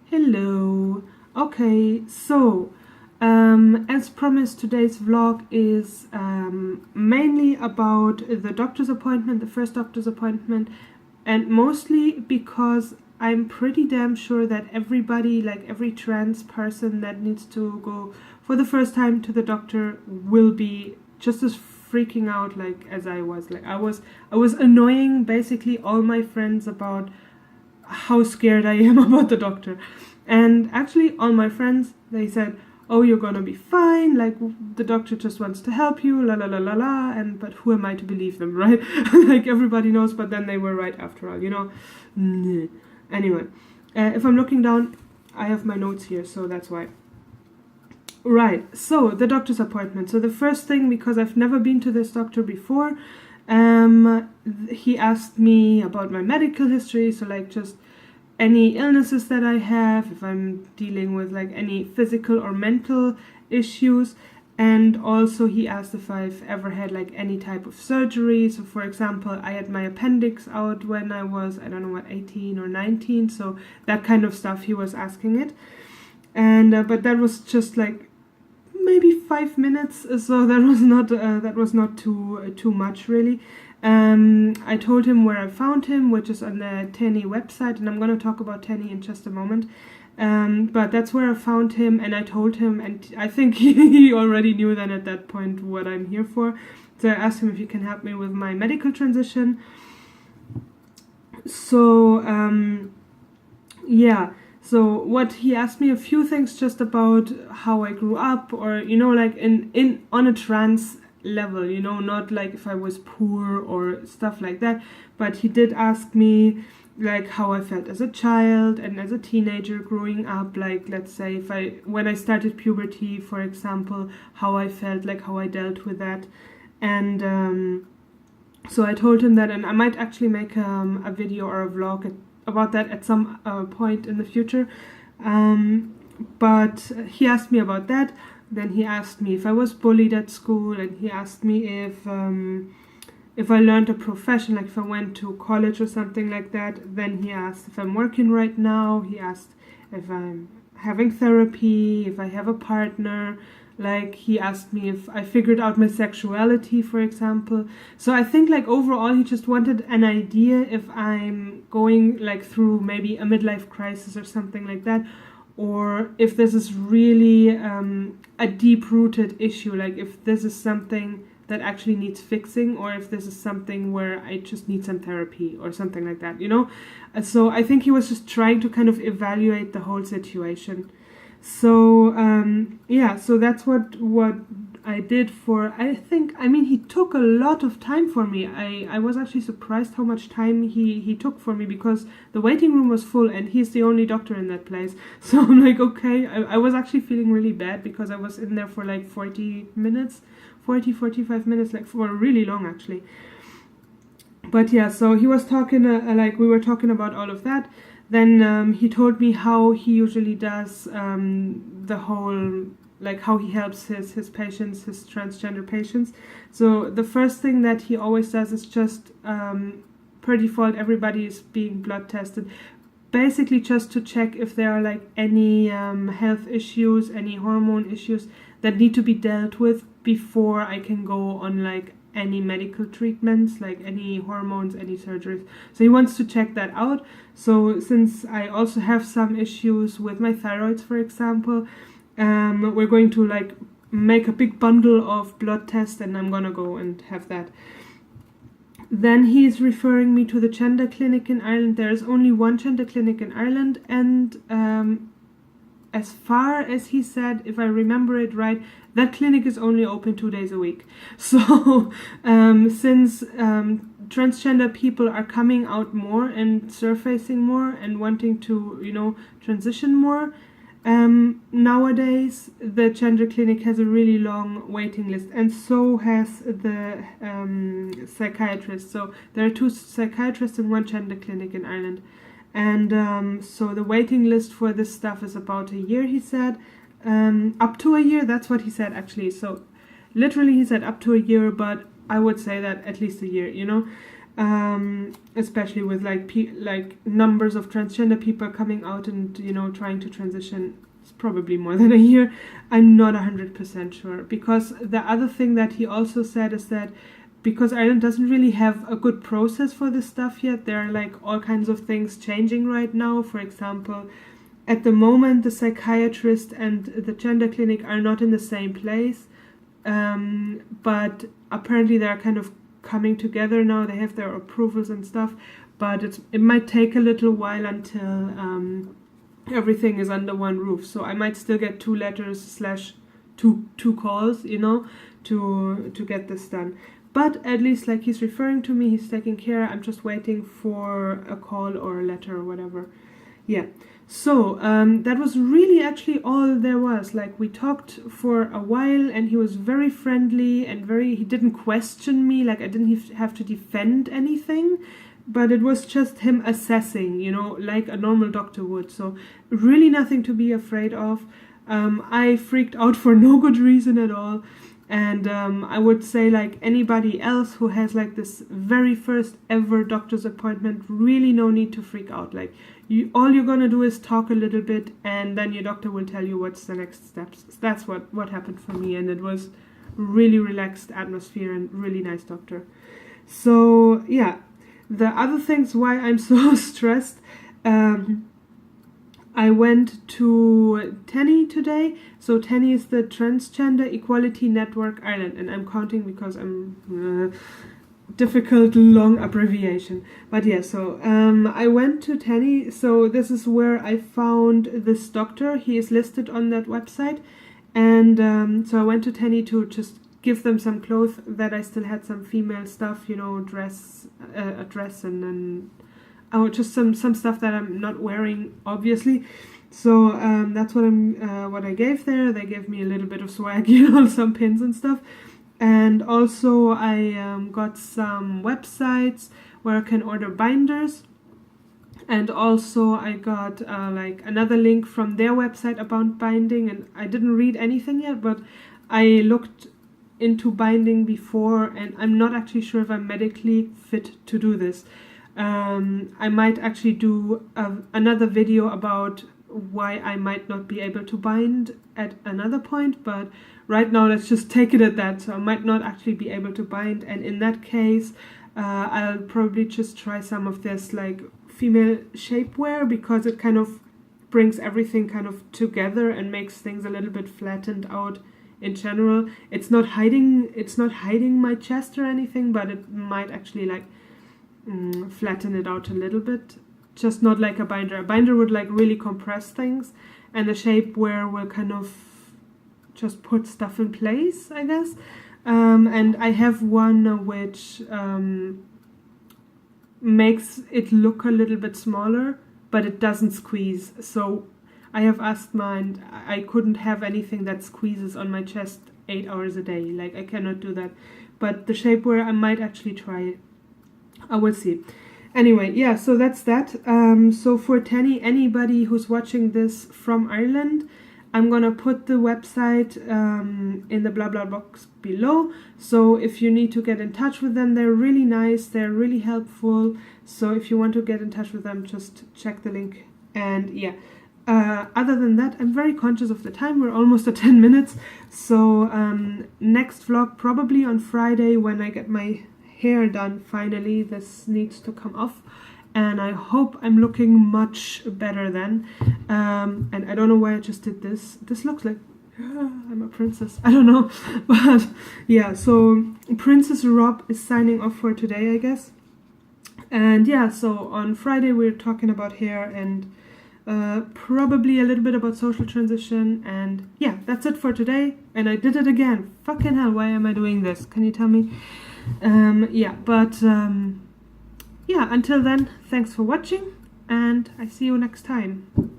Hello. Okay, so as promised, today's vlog is mainly about the doctor's appointment, the first doctor's appointment, and mostly because I'm pretty damn sure that everybody, like every trans person that needs to go for the first time to the doctor, will be just as freaking out like as I was. Like I was annoying basically all my friends about how scared I am about the doctor. And actually all my friends, they said, oh, you're gonna be fine, like the doctor just wants to help you, la la la la la, and but who am I to believe them, right? Like everybody knows, but then they were right after all, you know. Anyway, if I'm looking down, I have my notes here, so that's why. Right, so the doctor's appointment. So the first thing, because I've never been to this doctor before, he asked me about my medical history, so like just any illnesses that I have, if I'm dealing with like any physical or mental issues, and also he asked if I've ever had like any type of surgery. So for example, I had my appendix out when I was, I don't know what, 18 or 19, so that kind of stuff he was asking it. And but that was just like maybe 5 minutes, so that was not too much really. I told him where I found him, which is on the TENI website, and I'm going to talk about TENI in just a moment. But that's where I found him, and I told him, and I think he already knew then at that point what I'm here for. So I asked him if he can help me with my medical transition. So yeah. So what he asked me a few things just about how I grew up, or you know, like in on a trans level, you know, not like if I was poor or stuff like that, but he did ask me like how I felt as a child and as a teenager growing up, like let's say when I started puberty, for example, how I felt, like how I dealt with that. And so I told him that, and I might actually make a video or a vlog about that at some point in the future, but he asked me about that. Then he asked me if I was bullied at school, and he asked me if I learned a profession, like if I went to college or something like that. Then he asked if I'm working right now. He asked if I'm having therapy, if I have a partner. Like he asked me if I figured out my sexuality, for example. So I think like overall he just wanted an idea if I'm going like through maybe a midlife crisis or something like that, or if this is really a deep-rooted issue, like if this is something that actually needs fixing, or if this is something where I just need some therapy or something like that, you know? So I think he was just trying to kind of evaluate the whole situation. So yeah, so that's what I did for, I mean he took a lot of time for me. I was actually surprised how much time he took for me, because the waiting room was full and he's the only doctor in that place. So I'm like, okay, I was actually feeling really bad because I was in there for like 45 minutes, like for really long actually. But yeah, so he was talking like we were talking about all of that. Then he told me how he usually does the whole, like how he helps his patients, his transgender patients. So the first thing that he always does is just, per default, everybody is being blood tested. Basically just to check if there are like any health issues, any hormone issues that need to be dealt with before I can go on like any medical treatments, like any hormones, any surgeries. So he wants to check that out. So since I also have some issues with my thyroids, for example, we're going to like make a big bundle of blood tests, and I'm gonna go and have that. Then he's referring me to the gender clinic in Ireland. There is only one gender clinic in Ireland, and as far as he said, if I remember it right, that clinic is only open 2 days a week. So since transgender people are coming out more and surfacing more and wanting to, you know, transition more, nowadays the gender clinic has a really long waiting list, and so has the psychiatrist. So there are 2 psychiatrists and 1 gender clinic in Ireland. And so the waiting list for this stuff is about a year, he said. Up to a year, that's what he said actually. So literally he said up to a year, but I would say that at least a year, you know. especially with like numbers of transgender people coming out and, you know, trying to transition. It's probably more than a year. I'm not 100% sure, because the other thing that he also said is that because Ireland doesn't really have a good process for this stuff yet, there are like all kinds of things changing right now. For example, at the moment, the psychiatrist and the gender clinic are not in the same place, but apparently they're kind of coming together now. They have their approvals and stuff, but it might take a little while until everything is under one roof. So I might still get 2 letters / two calls, you know, to get this done. But at least, like, he's referring to me, he's taking care. I'm just waiting for a call or a letter or whatever. Yeah. So that was really actually all there was. Like, we talked for a while, and he was very friendly and he didn't question me. Like, I didn't have to defend anything, but it was just him assessing, you know, like a normal doctor would. So really nothing to be afraid of. I freaked out for no good reason at all. And I would say, like, anybody else who has like this very first ever doctor's appointment, really no need to freak out. Like, all you're gonna do is talk a little bit, and then your doctor will tell you what's the next steps. That's what happened for me, and it was really relaxed atmosphere and really nice doctor. So yeah, the other things why I'm so stressed. I went to TENI today. So TENI is the Transgender Equality Network Ireland, and I'm counting because I'm difficult long abbreviation. But yeah, so I went to TENI. So this is where I found this doctor. He is listed on that website, and so I went to TENI to just give them some clothes that I still had, some female stuff, you know, a dress, and then just some stuff that I'm not wearing, obviously. So that's what I gave there. They gave me a little bit of swag, you know, some pins and stuff. And also I got some websites where I can order binders. And also I got like another link from their website about binding. And I didn't read anything yet, but I looked into binding before, and I'm not actually sure if I'm medically fit to do this. I might actually do another video about why I might not be able to bind at another point, but right now let's just take it at that. So I might not actually be able to bind, and in that case I'll probably just try some of this like female shapewear, because it kind of brings everything kind of together and makes things a little bit flattened out in general. It's not hiding my chest or anything, but it might actually like flatten it out a little bit, just not like a binder. A binder would like really compress things, and the shapewear will kind of just put stuff in place, I guess. And I have one which makes it look a little bit smaller, but it doesn't squeeze. So I have asthma, and I couldn't have anything that squeezes on my chest 8 hours a day. Like, I cannot do that. But the shapewear, I might actually try it. I will see. Anyway, yeah, so that's that. So for TENI, anybody who's watching this from Ireland, I'm gonna put the website in the blah blah box below. So if you need to get in touch with them, they're really nice, they're really helpful. So if you want to get in touch with them, just check the link. And yeah, other than that, I'm very conscious of the time. We're almost at 10 minutes. So next vlog probably on Friday, when I get my hair done finally. This needs to come off, and I hope I'm looking much better then. And I don't know why I just did this. This looks like I'm a princess. I don't know. But yeah, so Princess Rob is signing off for today, I guess. And yeah, so on Friday we're talking about hair and probably a little bit about social transition. And yeah, that's it for today. And I did it again. Fucking hell, why am I doing this? Can you tell me? Yeah, but yeah, until then, thanks for watching, and I see you next time.